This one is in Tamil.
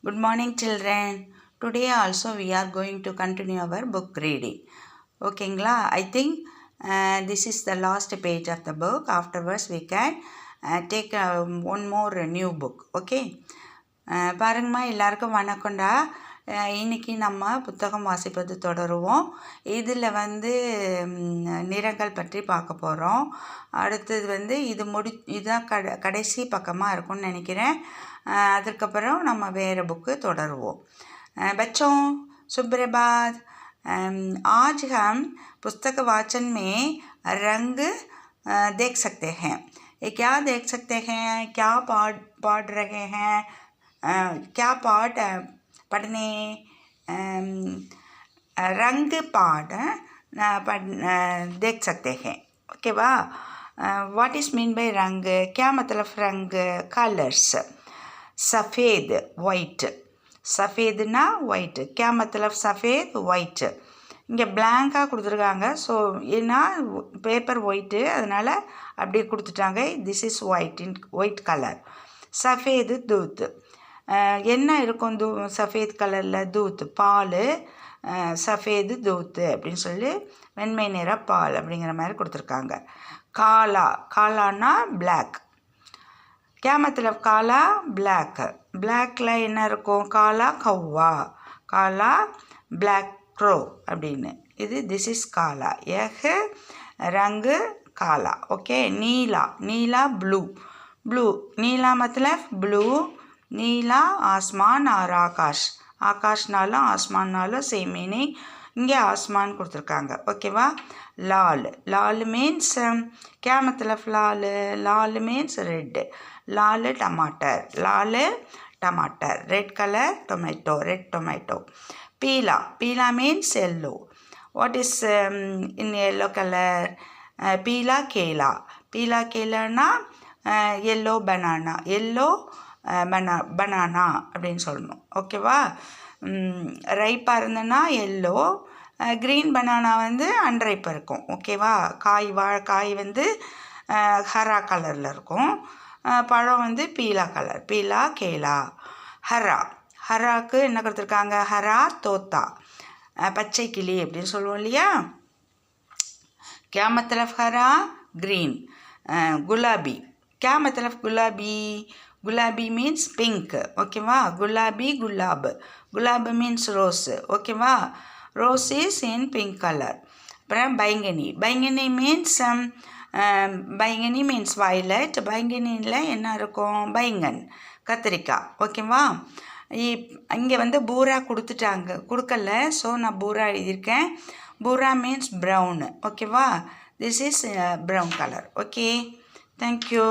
Good morning, children. Today also we are going to continue our book reading. Okay, I think this is the last page of the book. Afterwards, we can take one more new book. Okay. பாருங்கம்மா எல்லாருக்கும் வணக்கம்டா. இன்றைக்கி நம்ம புத்தகம் வாசிப்பது தொடருவோம். இதில் நிறங்கள் பற்றி பார்க்க போகிறோம். அடுத்தது இதுதான் கடைசி பக்கமாக இருக்கும்னு நினைக்கிறேன். அதுக்கப்புறம் நம்ம வேறு புக்கு தொடருவோம். बच्चों सुप्रभात. आज हम पुस्तक वाचन में रंग देख सकते हैं. ये क्या देख सकते हैं? क्या पढ़ रहे हैं? क्या पाठ पढ़ने रंग पाठ देख सकते हैं. ओके वाह. व्हाट इज़ मीन बाय रंग? क्या मतलब रंग? कलर्स. सफ़ेद वाइट. सफ़ेदना वाइट. क्या मतलब सफ़ेद वाइट? இங்கே பிளாங்காக கொடுத்துருக்காங்க. ஸோ ஏன்னா பேப்பர் ஒயிட்டு, அதனால் அப்படியே கொடுத்துட்டாங்க. This is white colour. சஃபேது தூத். என்ன இருக்கும் சஃபேத் கலரில்? தூத் பால். சஃபேது தூத்து அப்படின்னு சொல்லி வெண்மை நிற பால் அப்படிங்கிற மாதிரி கொடுத்துருக்காங்க. காலா. காலான்னா பிளாக். क्या मतलब काला? ब्लैक. ब्लैकिல் என்ன இருக்கும்? காலா கவ்வா. காலா பிளாக் க்ரோ அப்படின்னு. இது திஸ் இஸ் காலா. यह रंग काला. ओके. नीला. नीला ब्लू. ब्लू नीला मतलब ब्लू. नीला आसमान और आकाश. ஆகாஷ்னாலும் ஆஸ்மான்னாலும் சேம் மீனிங். இங்கே ஆஸ்மான் கொடுத்துருக்காங்க. ஓகேவா. लाल. लाल मीन्स क्या मतलब लाल? लाल मीन्स रेड. लाल टमाटर. लाल टमाटर. Red colour tomato. Red tomato. पीला. पीला means yellow. What is in yellow colour? पीला केला. पीला केलाना येल्लो बनाना. येल्लो பனானா அப்படின்னு சொல்லணும். ஓகேவா. ரைப்பாக இருந்ததுன்னா எல்லோ. க்ரீன் பனானா அன்ரைப்பாக இருக்கும். ஓகேவா. காய் ஹரா கலரில் இருக்கும். பழம் பீலா கலர். பீலா கேலா. ஹரா. ஹராக்கு என்ன கொடுத்துருக்காங்க? ஹரா தோத்தா. பச்சை கிளி அப்படின்னு சொல்லுவோம் இல்லையா. क्या मतलब हरा? ग्रीन. गुलाबी. क्या मतलब गुलाबी? गुलाबी मीन्स पिंक. ओकेवा. गुलाबी गुलाब. गुलाब मीन्स रोस. ओकेवा. Rose is in pink colour. அப்புறம் பைங்கனி. பைங்கனி மீன்ஸ் பைங்கனி மீன்ஸ் வயலட். பைங்கனியில் என்ன இருக்கும்? பைங்கன் கத்திரிக்காய். ஓகேவா. இங்கே பூரா கொடுக்கல. ஸோ நான் பூரா எழுதியிருக்கேன். பூரா மீன்ஸ் ப்ரௌன். ஓகேவா. This is brown colour. Okay. Thank you.